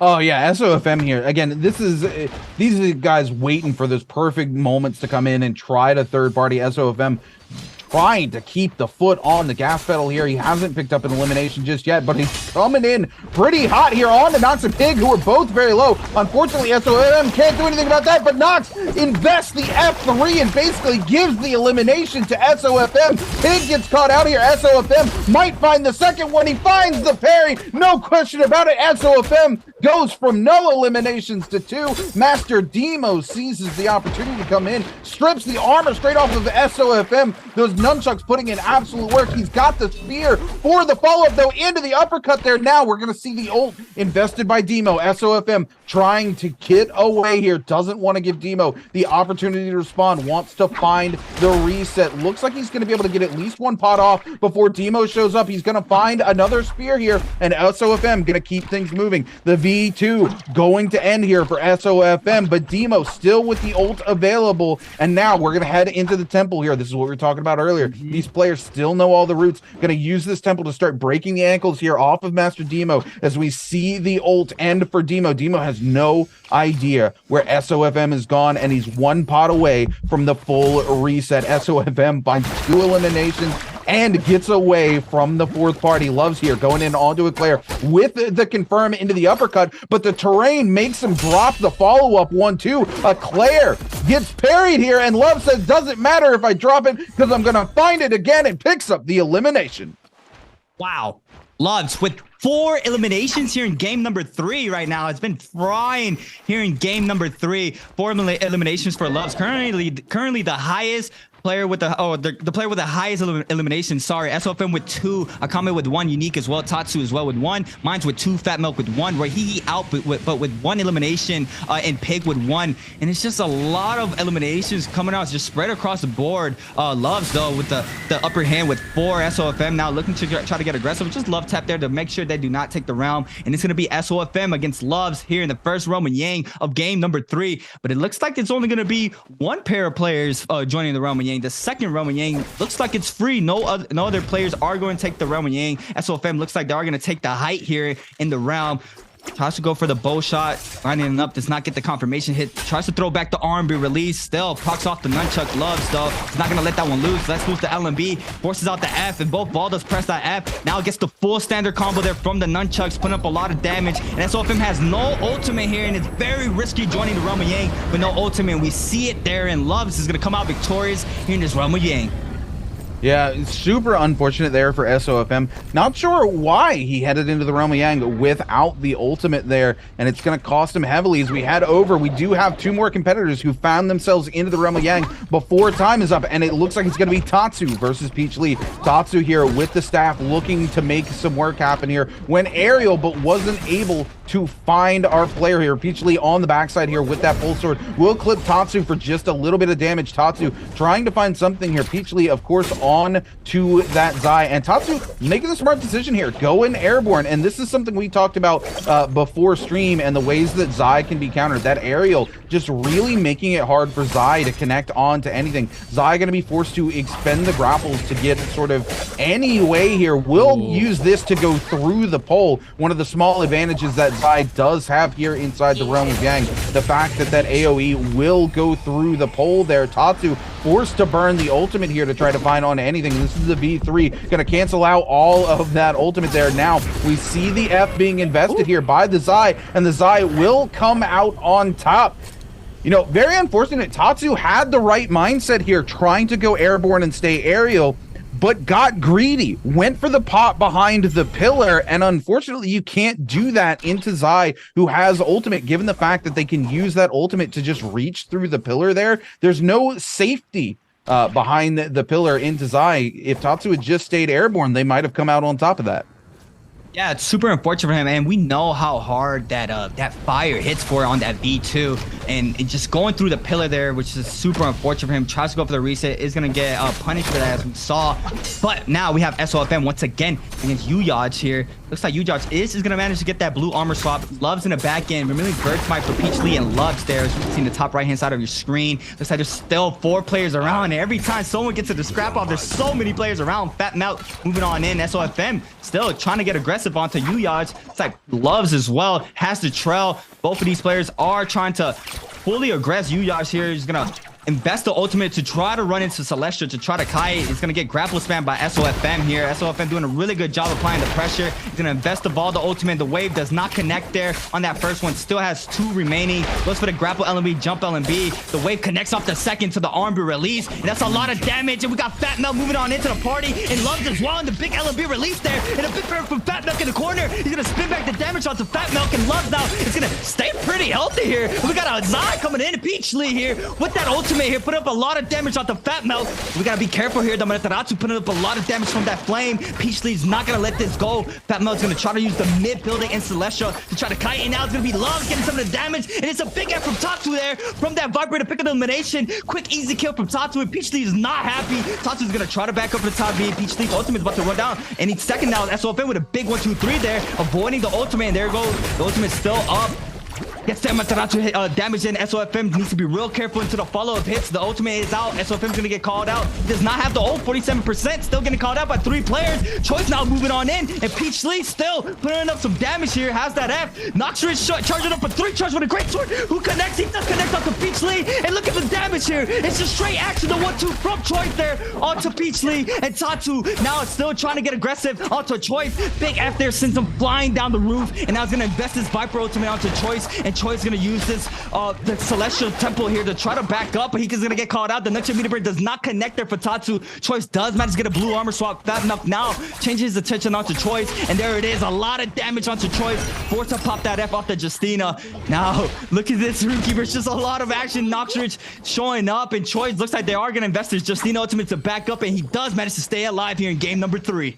Oh yeah, SOFM here. Again, these are guys waiting for those perfect moments to come in and try to third party. SOFM trying to keep the foot on the gas pedal here. He hasn't picked up an elimination just yet, but he's coming in pretty hot here on the Nox and Pig, who are both very low. Unfortunately, SOFM can't do anything about that, but Nox invests the F3 and basically gives the elimination to SOFM. Pig gets caught out here. SOFM might find the second one. He finds the parry. No question about it. SOFM goes from no eliminations to 2. Master Demo seizes the opportunity to come in, strips the armor straight off of SOFM. Those nunchucks putting in absolute work. He's got the spear for the follow-up, though, into the uppercut there. Now we're going to see the ult invested by Demo. SOFM trying to get away here. Doesn't want to give Demo the opportunity to respond. Wants to find the reset. Looks like he's going to be able to get at least one pot off before Demo shows up. He's going to find another spear here, and SOFM going to keep things moving. The V2 going to end here for SOFM, but Demo still with the ult available, and now we're going to head into the temple here. This is what we were talking about earlier. These players still know all the routes. Going to use this temple to start breaking the ankles here off of Master Demo as we see the ult end for Demo. Demo has no idea where SOFM is gone, and he's one pot away from the full reset. SOFM finds 2 eliminations and gets away from the fourth party. Loves here going in onto a Claire with the confirm into the uppercut, but the terrain makes him drop the follow-up 1-2. A Claire gets parried here, and Love says, doesn't matter if I drop it because I'm gonna find it again, and picks up the elimination. Wow. Loves with 4 eliminations here in game number 3 right now. It's been frying here in game number 3. 4 eliminations for Loves. Currently the highest player with the player with the highest elimination. Sorry, SOFM with 2, Akame with 1, Unique as well, Tatsu as well with 1, Mine's with 2, Fat Milk with 1, Rahihi out but with 1 elimination, and Pig with 1, and it's just a lot of eliminations coming out. It's just spread across the board. Loves though with the upper hand with 4. SOFM now looking to try to get aggressive. Just Love tap there to make sure they do not take the round, and it's going to be SOFM against Loves here in the first Roman Yang of game number 3, but it looks like it's only going to be 1 pair of players joining the Roman Yang. The second Roman Yang looks like it's free. No other players are going to take the Roman Yang. SOFM looks like they are going to take the height here in the round. Tries to go for the bow shot, lining it up, does not get the confirmation hit. Tries to throw back the arm, be released. Still procs off the nunchuck. Loves though, he's not gonna let that one loose. Let's lose the LMB, forces out the F, and both Baldos press that F. Now gets the full standard combo there from the nunchucks, putting up a lot of damage. And SOFM has no ultimate here, and it's very risky joining the Roman Yang with no ultimate. And we see it there, and Loves is gonna come out victorious here in this Roman Yang. Yeah, it's super unfortunate there for SOFM. Not sure why he headed into the Realm of Yang without the ultimate there, and it's going to cost him heavily as we head over. We do have 2 more competitors who found themselves into the Realm of Yang before time is up, and it looks like it's going to be Tatsu versus Peach Lee. Tatsu here with the staff looking to make some work happen here when aerial, but wasn't able to find our player here. Peach Lee on the backside here with that full sword will clip Tatsu for just a little bit of damage. Tatsu trying to find something here. Peach Lee, of course, on to that Zai, and Tatsu making the smart decision here, going airborne. And this is something we talked about before stream, and the ways that Zai can be countered. That aerial just really making it hard for Zai to connect on to anything. Zai going to be forced to expend the grapples to get sort of any way here. Will use this to go through the pole. One of the small advantages that Zai does have here inside the Realm of Yang, the fact that that AoE will go through the pole there. Tatsu forced to burn the ultimate here to try to find on anything. This is the V3 going to cancel out all of that ultimate there. Now we see the F being invested here by the Zai, and the Zai will come out on top. You know, very unfortunate. Tatsu had the right mindset here, trying to go airborne and stay aerial, but got greedy, went for the pot behind the pillar, and unfortunately you can't do that into Zai, who has ultimate, given the fact that they can use that ultimate to just reach through the pillar there. There's no safety behind the pillar into Zai. If Tatsu had just stayed airborne, they might have come out on top of that. Yeah, it's super unfortunate for him, and we know how hard that that fire hits for on that V2. and just going through the pillar there, which is super unfortunate for him. Tries to go for the reset, is going to get punished for that, as we saw. But now we have SOFM once again against Uyaj here. Looks like Uyaj is going to manage to get that blue armor swap. Loves in the back end. Removing Bird Smite for Peach Lee and Loves there, as you can see in the top right-hand side of your screen. Looks like there's still 4 players around, and every time someone gets to the scrap off, there's so many players around. Fat Melt moving on in. SOFM still trying to get aggressive onto Uyaj. It's like Loves as well has the trail. Both of these players are trying to fully aggress. Uyaj here is gonna invest the ultimate to try to run into Celestia to try to kite. He's going to get grapple spam by SOFM here. SOFM doing a really good job applying the pressure. He's going to invest the ball, the ultimate. The wave does not connect there on that first one. Still has 2 remaining. Goes for the grapple LMB, jump LMB. The wave connects off the second to the arm be release. And that's a lot of damage. And we got Fat Melt moving on into the party. And Loves as well. And the big LMB release there. And a big barrel from Fat Milk in the corner. He's going to spin back the damage onto Fat Milk. And Loves now is going to stay pretty healthy here. We got a Zai coming in. Peach Lee here with that ultimate here. Put up a lot of damage on the Fat Melt. We gotta be careful here. The Mataratsu putting up a lot of damage from that flame. Peach Lee's not gonna let this go. Fat Melt's gonna try to use the mid building in Celestia to try to kite, and now it's gonna be Love getting some of the damage, and it's a big F from Tatsu there from that Viper to pick up the elimination. Quick easy kill from Tatsu, and Peach Lee is not happy. Tatsu's gonna try to back up for the top B. Peach Lee's ultimate is about to run down, and he's second now. SOFM with a big 1-2-3 there, avoiding the ultimate, and there goes the ultimate's still up. Gets that Mataratsu damage in. SOFM needs to be real careful into the follow-up hits. The ultimate is out. SOFM's gonna get called out. He does not have the ult. 47%. Still getting called out by 3 players. Choice now moving on in. And Peach Lee still putting up some damage here. Has that F. Noxridge charging up for 3 charge with a great sword. Who connects? He does connect onto Peach Lee. And look at the damage here. It's just straight action. The 1-2 from Choice there onto Peach Lee. And Tatsu now is still trying to get aggressive onto Choice. Big F there sends him flying down the roof. And now he's gonna invest his Viper ultimate onto Choice. And Choice is gonna use this the Celestial Temple here to try to back up, but he's gonna get called out. The next meter break does not connect there for Tatsu. Choice does manage to get a blue armor swap. Fat enough now changes his attention onto Choice, and there it is, a lot of damage onto Choice. Forced to pop that F off the Justina. Now look at this Roomkeeper. It's just a lot of action. Noxridge showing up, and Choice looks like they are gonna invest his Justina ultimate to back up, and he does manage to stay alive here in game number 3.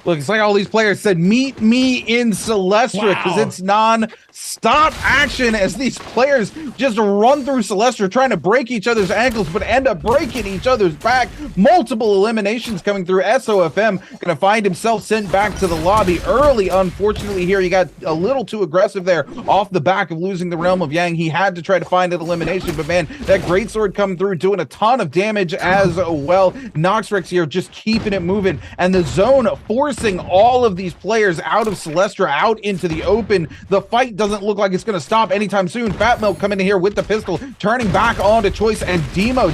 Look, it's like all these players said, meet me in Celestia, because it's non-stop action as these players just run through Celestia trying to break each other's ankles, but end up breaking each other's back. Multiple eliminations coming through. SOFM going to find himself sent back to the lobby early. Unfortunately here, he got a little too aggressive there off the back of losing the Realm of Yang. He had to try to find an elimination, but man, that greatsword coming through, doing a ton of damage as well. Noxrex here just keeping it moving, and the zone forcing all of these players out of Celestia, out into the open. The fight doesn't look like it's going to stop anytime soon. Fat Milk coming in here with the pistol, turning back onto Choice, and Demo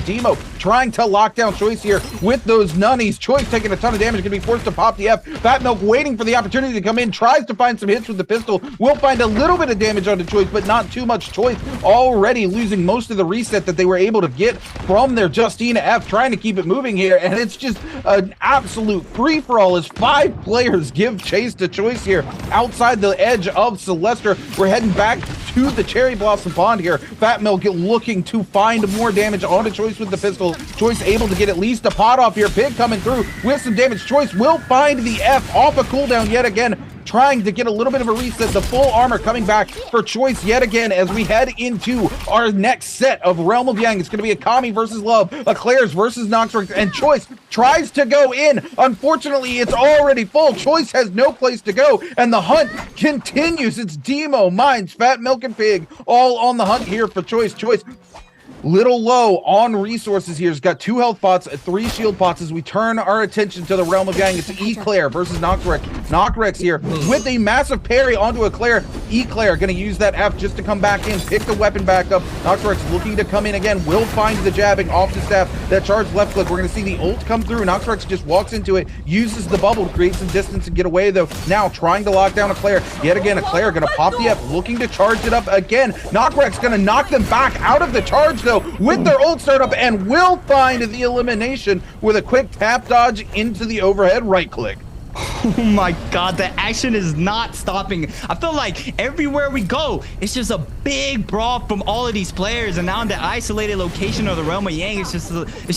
trying to lock down Choice here with those nunnies. Choice taking a ton of damage, going to be forced to pop the F. Fat Milk waiting for the opportunity to come in, tries to find some hits with the pistol, will find a little bit of damage onto Choice, but not too much. Choice already losing most of the reset that they were able to get from their Justina F, trying to keep it moving here, and it's just an absolute free-for-all as 5 players give chase to Choice here outside the edge of Celestia. We're heading back to the Cherry Blossom Pond here. Fat Milk looking to find more damage onto Choice with the pistol. Choice able to get at least a pot off here. Pig coming through with some damage. Choice will find the F off a cooldown yet again, trying to get a little bit of a reset. The full armor coming back for Choice yet again as we head into our next set of Realm of Yang. It's going to be a Kami versus Love, a Claire's versus Noxrex, and Choice tries to go in. Unfortunately, it's already full. Choice has no place to go, and the hunt continues. It's Demo, Mines, Fat Milk, and Pig all on the hunt here for Choice. Choice little low on resources here. He's got 2 health pots, 3 shield pots as we turn our attention to the Realm of Yang. It's Eclair versus Noxrex. Noxrex here with a massive parry onto Eclair. Eclair going to use that F just to come back in, pick the weapon back up. Noxrex looking to come in again, will find the jabbing off the staff. That charge left click. We're going to see the ult come through. Noxrex just walks into it, uses the bubble to create some distance and get away though. Now trying to lock down Eclair. Yet again, Eclair going to pop the F, looking to charge it up again. Noxrex going to knock them back out of the charge though with their ult startup, and will find the elimination with a quick tap dodge into the overhead right click. Oh my god, the action is not stopping. I feel like everywhere we go, it's just a big brawl from all of these players. And now in the isolated location of the Realm of Yang, it's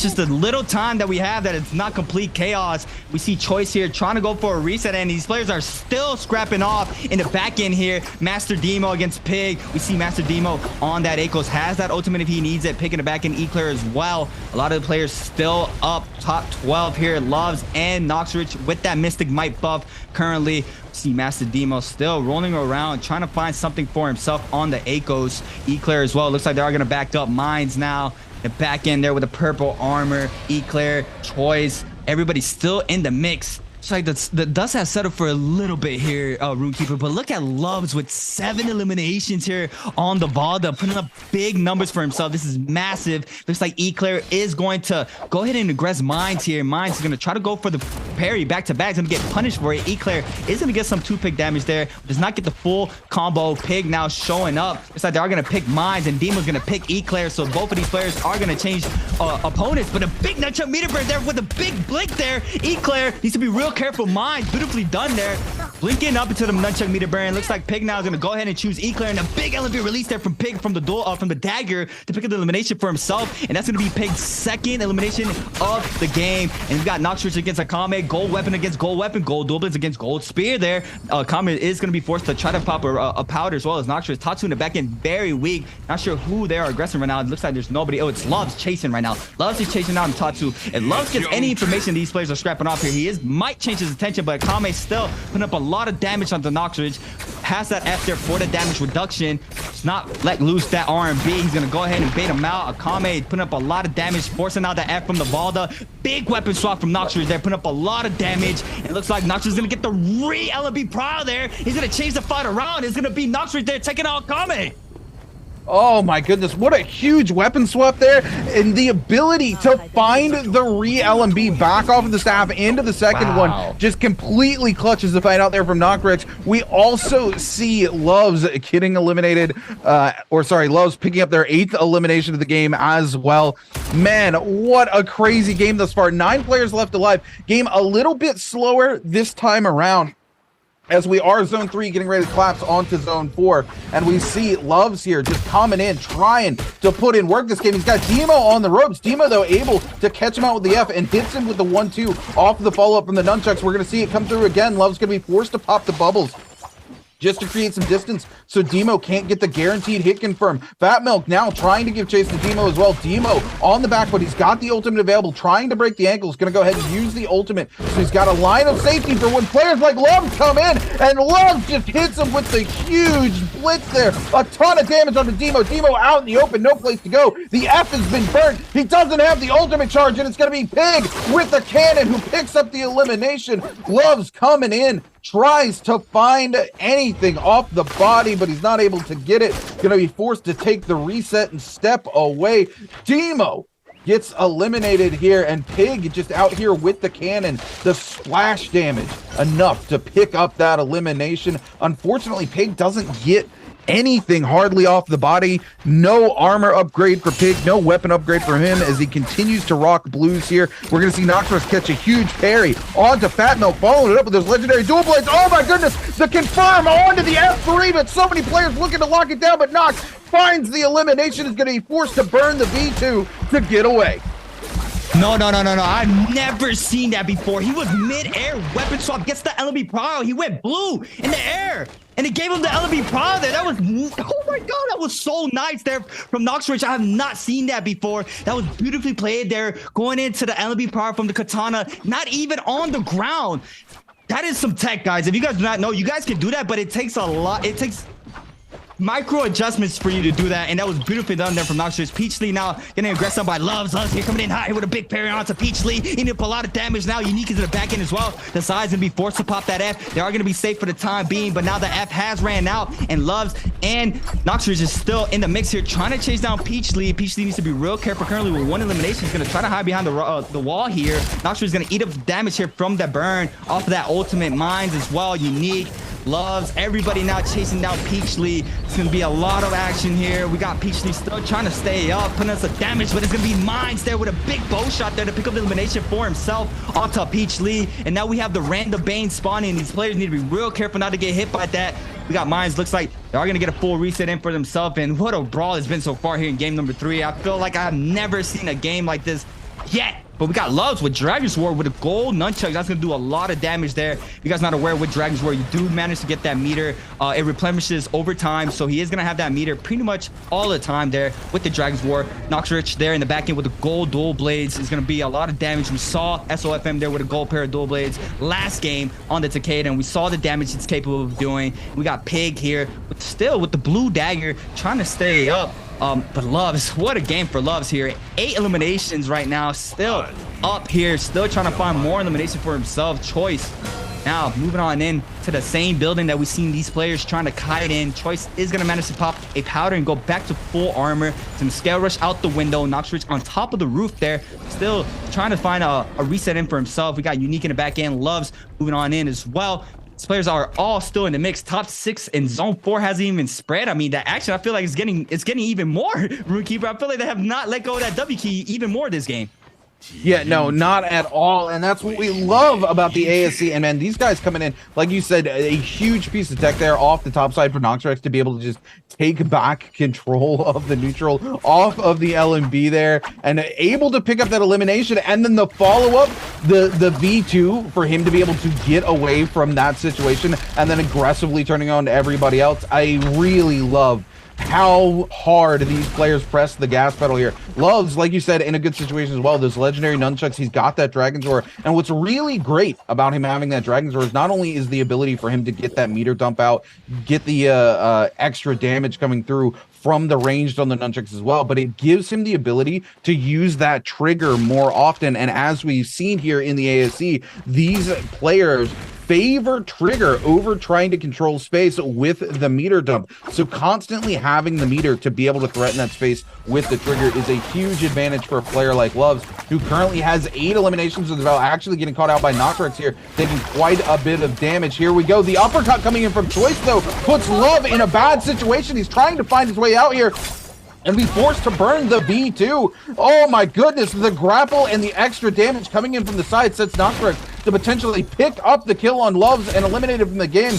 just a little time that we have that it's not complete chaos. We see Choice here trying to go for a reset, and these players are still scrapping off in the back end here. Master Demo against Pig. We see Master Demo on that Akos, has that ultimate if he needs it. Pig in the back end, Eclair as well. A lot of the players still up top 12 here. Loves and Noxrich with that Mystic Might buff currently. See Master Demo still rolling around trying to find something for himself on the Akos. Eclair as well. Looks like they are going to back up Mines now. The back end there with the purple armor. Eclair, Choice, everybody's still in the mix. It's like the dust has settled for a little bit here, Runekeeper, but look at Loves with 7 eliminations here on the Valda, putting up big numbers for himself. This is massive. Looks like Eclair is going to go ahead and aggress Mines here. Mines is going to try to go for the parry back-to-back. He's going to get punished for it. Eclair is going to get some 2-pick damage there. Does not get the full combo. Pig now showing up. It's like they are going to pick Mines, and Demon's going to pick Eclair, so both of these players are going to change opponents, but a big nunchuck meter burn there with a big blink there. Eclair needs to be real careful. Mines beautifully done there, blinking up into the nunchuck meter burn. Looks like Pig now is going to go ahead and choose Eclair, and a big LB release there from Pig from the duel, from the dagger to pick up the elimination for himself, and that's going to be Pig's second elimination of the game. And we've got Noxrich against Akame, gold weapon against gold weapon, gold dual blades against gold spear there. Akame is going to be forced to try to pop a powder as well as Noxrich. Tatsu in the back end very weak, not sure who they are aggressing right now. It looks like there's nobody. Oh, it's Loves chasing right now. Loves is chasing down Tatsu, and Loves gets any information these players are scrapping off here. He might change his attention, but Akame still putting up a lot of damage on the Noxrich. Has that F there for the damage reduction. Does not let loose that R&B. He's going to go ahead and bait him out. Akame putting up a lot of damage, forcing out the F from the Valda. Big weapon swap from Noxrich there, putting up a lot of damage. It looks like Noxrich is going to get the re-LB Prowl there. He's going to change the fight around. It's going to be Noxrich there taking out Akame. Oh my goodness, what a huge weapon swap there, and the ability to find the re-LMB back off of the staff into the second one just completely clutches the fight out there from Noxrich. We also see Loves getting eliminated, Loves picking up their 8th elimination of the game as well. Man, what a crazy game thus far. 9 players left alive. Game a little bit slower this time around, as we are zone 3 getting ready to collapse onto zone 4, and we see Loves here just coming in, trying to put in work this game. He's got Demo on the ropes. Demo, though, able to catch him out with the F and hits him with the 1-2 off the follow-up from the nunchucks. We're going to see it come through again. Loves going to be forced to pop the bubbles just to create some distance so Demo can't get the guaranteed hit confirm. Fat Milk now trying to give chase to Demo as well. Demo on the back, but he's got the ultimate available, trying to break the ankles. Going to go ahead and use the ultimate, so he's got a line of safety for when players like Love come in, and Love just hits him with the huge blitz there. A ton of damage on the Demo. Demo out in the open, no place to go. The F has been burnt. He doesn't have the ultimate charge, and it's going to be Pig with the cannon who picks up the elimination. Love's coming in, tries to find anything off the body, but he's not able to get it. Gonna be forced to take the reset and step away. Demo gets eliminated here, and Pig just out here with the cannon. The splash damage enough to pick up that elimination. Unfortunately, Pig doesn't get anything hardly off the body. No armor upgrade for Pig, no weapon upgrade for him as he continues to rock blues here. We're going to see Noxrich catch a huge parry onto Fat Milk, following it up with those legendary dual blades. Oh my goodness, the confirm onto the F3, but so many players looking to lock it down, but Nox finds the elimination, is going to be forced to burn the V2 to get away. No. I've never seen that before. He was mid-air weapon swap, gets the LB Pro. He went blue in the air, and it gave him the LB Pro there. That was, oh my God, that was so nice there from Noxrich. I have not seen that before. That was beautifully played there, going into the LB Pro from the Katana, not even on the ground. That is some tech, guys. If you guys do not know, you guys can do that, but it takes a lot. It takes micro adjustments for you to do that, and that was beautifully done there from Noxrich. Peachly now getting aggressed by Loves here, coming in high with a big parry onto Peachly, ending up a lot of damage now. Unique is in the back end as well. The side's gonna be forced to pop that F. They are gonna be safe for the time being, but now the F has ran out, and Loves and Noxrich is still in the mix here, trying to chase down Peachly. Peachly needs to be real careful currently with 1 elimination. He's gonna try to hide behind the wall here. Noxrich is gonna eat up the damage here from the burn off of that ultimate. Mines as well. Unique Loves. Everybody now chasing down Peachly. It's going to be a lot of action here. We got Peachly still trying to stay up, putting us some damage, but it's going to be Mines there with a big bow shot there to pick up the elimination for himself onto Peachly. And now we have the random Bane spawning. These players need to be real careful not to get hit by that. We got Mines. Looks like they are going to get a full reset in for themselves. And what a brawl it's been so far here in game number 3. I feel like I've never seen a game like this yet. But we got Loves with Dragon's War with a gold nunchuck. That's going to do a lot of damage there. If you guys not aware, with Dragon's War, you do manage to get that meter. It replenishes over time. So he is going to have that meter pretty much all the time there with the Dragon's War. Noxrich there in the back end with the gold dual blades is going to be a lot of damage. We saw SOFM there with a gold pair of dual blades last game on the Takeda, and we saw the damage it's capable of doing. We got Pig here, but still with the blue dagger trying to stay up. But Loves, what a game for Loves here. 8 eliminations right now, still up here, still trying to find more elimination for himself. Choice now moving on in to the same building that we've seen these players trying to kite in. Choice is going to manage to pop a powder and go back to full armor. Some scale rush out the window. Noxrich on top of the roof there, still trying to find a reset in for himself. We got Unique in the back end. Loves moving on in as well. These players are all still in the mix. Top 6 in zone 4 hasn't even spread. I mean, that action, I feel like it's getting even more. Runekeeper, I feel like they have not let go of that W key even more this game. Yeah, no, not at all. And that's what we love about the ASC. And man, these guys coming in, like you said, a huge piece of tech there off the top side for Noxrex to be able to just take back control of the neutral off of the LMB there and able to pick up that elimination. And then the follow-up, the V2 for him to be able to get away from that situation and then aggressively turning on to everybody else. I really love how hard these players press the gas pedal here. Loves, like you said, in a good situation as well. Those legendary nunchucks, he's got that Dragon's Roar. And what's really great about him having that Dragon's Roar is not only is the ability for him to get that meter dump out, get the extra damage coming through from the ranged on the nunchucks as well, but it gives him the ability to use that trigger more often. And as we've seen here in the ASC, these players favor trigger over trying to control space with the meter dump. So constantly having the meter to be able to threaten that space with the trigger is a huge advantage for a player like Loves, who currently has 8 eliminations as well, actually getting caught out by Noxrex here, taking quite a bit of damage. Here we go. The uppercut coming in from Choice, though, puts Love in a bad situation. He's trying to find his way out here and be forced to burn the V2. Oh my goodness, the grapple and the extra damage coming in from the side sets Noxrex to potentially pick up the kill on Loves and eliminate him from the game.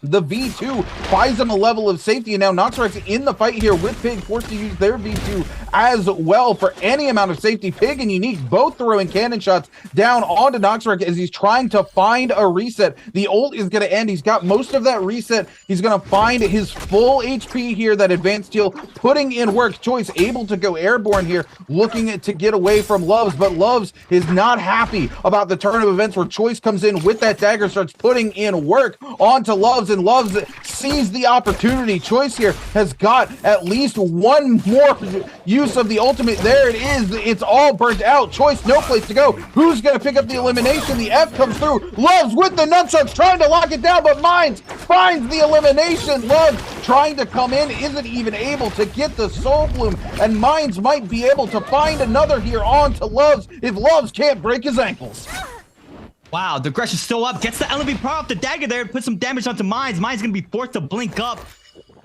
The V2 buys him a level of safety, and now Noxrex in the fight here with Pig, forced to use their V2 as well for any amount of safety. Pig and Unique both throwing cannon shots down onto Noxrex as he's trying to find a reset. The ult is going to end. He's got most of that reset. He's going to find his full HP here, that advanced heal, putting in work. Choice able to go airborne here, looking to get away from Loves, but Loves is not happy about the turn of events where Choice comes in with that dagger, starts putting in work onto Loves, and Loves sees the opportunity. Choice here has got at least one more use of the ultimate. There it is. It's all burnt out. Choice, no place to go. Who's going to pick up the elimination? The F comes through. Loves with the nunchucks trying to lock it down, but Mines finds the elimination. Loves trying to come in, isn't even able to get the Soul Bloom, and Mines might be able to find another here onto Loves if Loves can't break his ankles. Wow, the aggression's still up. Gets the LMB power off the dagger there. Put some damage onto Mines. Mines going to be forced to blink up.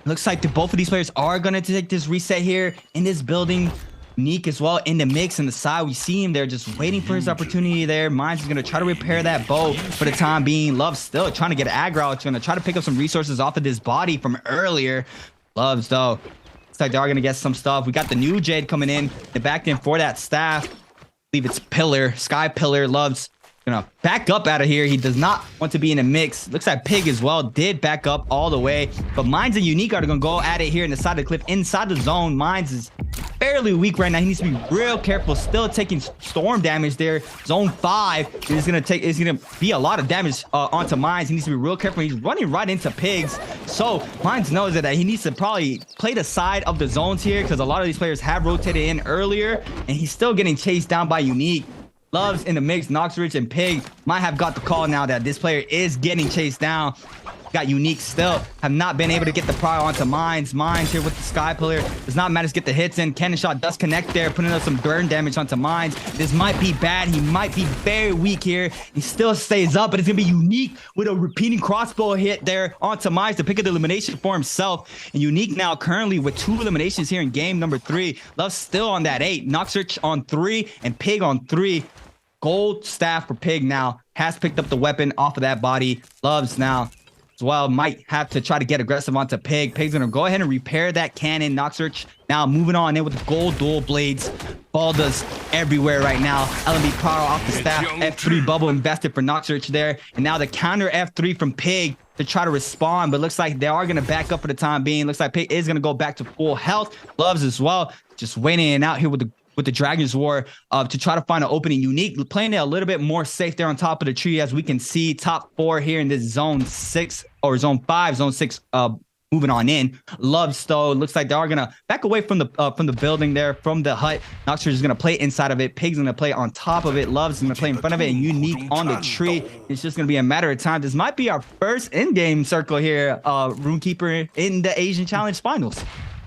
Looks like both of these players are going to take this reset here in this building. Unique as well in the mix. And the side, we see him there just waiting for his opportunity there. Mines is going to try to repair that bow for the time being. Loves still trying to get aggro. It's going to try to pick up some resources off of this body from earlier. Loves, though. Looks like they are going to get some stuff. We got the new Jade coming in the back end for that staff. I believe it's Pillar, Sky Pillar. Loves gonna back up out of here. He does not want to be in a mix. Looks like Pig as well did back up all the way, but Mines and Unique are gonna go at it here in the side of the cliff inside the zone. Mines is fairly weak right now. He needs to be real careful. Still taking storm damage there. Zone 5 is gonna be a lot of damage onto Mines. He needs to be real careful. He's running right into Pigs, so Mines knows that he needs to probably play the side of the zones here, because a lot of these players have rotated in earlier, and he's still getting chased down by Unique. Loves in the mix. Noxrich and Pig might have got the call now that this player is getting chased down. Got Unique still. Have not been able to get the prior onto Mines. Mines here with the Sky Pillar. Does not matter to get the hits in. Cannon Shot does connect there, putting up some burn damage onto Mines. This might be bad. He might be very weak here. He still stays up, but it's going to be Unique with a repeating crossbow hit there onto Mines to pick up the elimination for himself. And Unique now currently with 2 eliminations here in game number 3. Love still on that 8. Noxurch on 3 and Pig on 3. Gold staff for Pig now. Has picked up the weapon off of that body. Loves now as well. Might have to try to get aggressive onto Pig. Pig's going to go ahead and repair that cannon. Noxurch now moving on in with the gold dual blades. Baldas everywhere right now. LMB power off the staff. F3 bubble invested for Noxurch there. And now the counter F3 from Pig to try to respond, but looks like they are going to back up for the time being. Looks like Pig is going to go back to full health. Loves as well. Just waiting out here with the Dragon's Roar to try to find an opening. Unique playing it a little bit more safe there on top of the tree, as we can see top 4 here in this zone 6 or zone 5, zone 6 moving on in. Loves though, looks like they are gonna back away from the building there, from the hut. Noxurch is gonna play inside of it. Pig's gonna play on top of it. Loves is gonna play in front of it, and Unique on the tree. It's just gonna be a matter of time. This might be our first in-game circle here, Runekeeper in the Asian Challenge Finals.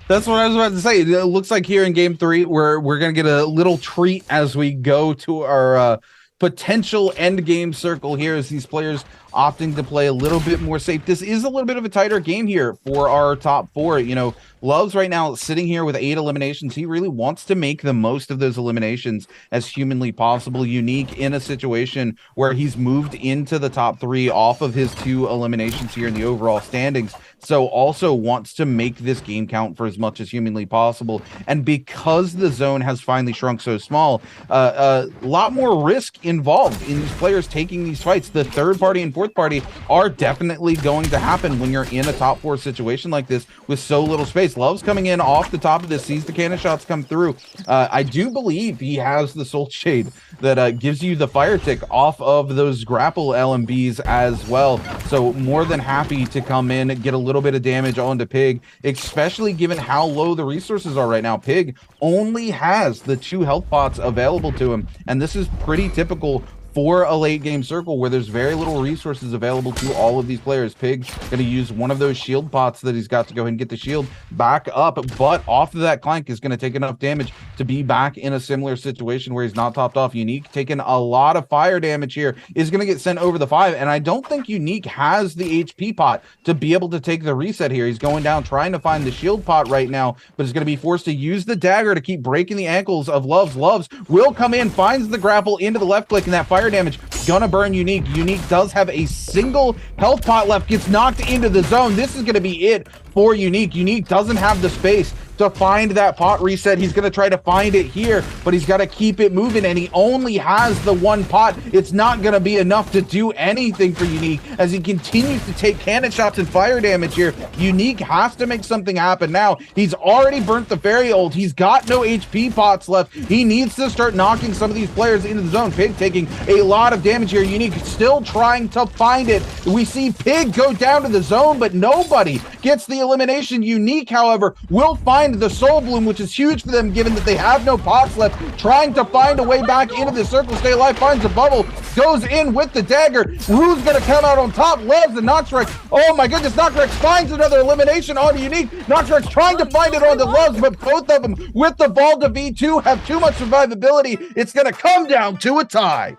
That's what I was about to say. It looks like here in game 3, we're going to get a little treat as we go to our potential end game circle here, as these players opting to play a little bit more safe. This is a little bit of a tighter game here for our top 4. You know, Loves right now sitting here with 8 eliminations. He really wants to make the most of those eliminations as humanly possible. Unique in a situation where he's moved into the top 3 off of his 2 eliminations here in the overall standings. So also wants to make this game count for as much as humanly possible. And because the zone has finally shrunk so small, a lot more risk involved in these players taking these fights. The third party and fourth party are definitely going to happen when you're in a top 4 situation like this with so little space. Loves coming in off the top of this, sees the cannon shots come through. I do believe he has the Soul Shade that gives you the fire tick off of those grapple LMBs as well. So more than happy to come in and get a little bit of damage onto Pig, especially given how low the resources are right now. Pig only has the 2 health pots available to him, and this is pretty typical for a late game circle where there's very little resources available to all of these players. Pig's going to use one of those shield pots that he's got to go ahead and get the shield back up, but off of that clank is going to take enough damage to be back in a similar situation where he's not topped off. Unique taking a lot of fire damage here, is going to get sent over the 5, and I don't think Unique has the HP pot to be able to take the reset here. He's going down trying to find the shield pot right now, but is going to be forced to use the dagger to keep breaking the ankles of Loves. Loves will come in, finds the grapple into the left click, and that fire damage gonna burn Unique. Unique does have a single health pot left, gets knocked into the zone. This is gonna be it for Unique. Unique doesn't have the space to find that pot reset. He's going to try to find it here, but he's got to keep it moving, and he only has the 1 pot. It's not going to be enough to do anything for Unique as he continues to take cannon shots and fire damage here. Unique has to make something happen now. He's already burnt the fairy ult. He's got no HP pots left. He needs to start knocking some of these players into the zone. Pig taking a lot of damage here. Unique still trying to find it. We see Pig go down to the zone, but nobody gets the elimination. Unique, however, will find the Soul Bloom, which is huge for them given that they have no pots left. Trying to find a way back into the circle, stay alive, finds a bubble, goes in with the dagger. Rue's gonna come out on top. Loves the Noxrex. Oh my goodness, Noxrex finds another elimination on Unique. Noxrex trying to find it on the Loves, but both of them with the Ball to V2 have too much survivability. It's gonna come down to a tie.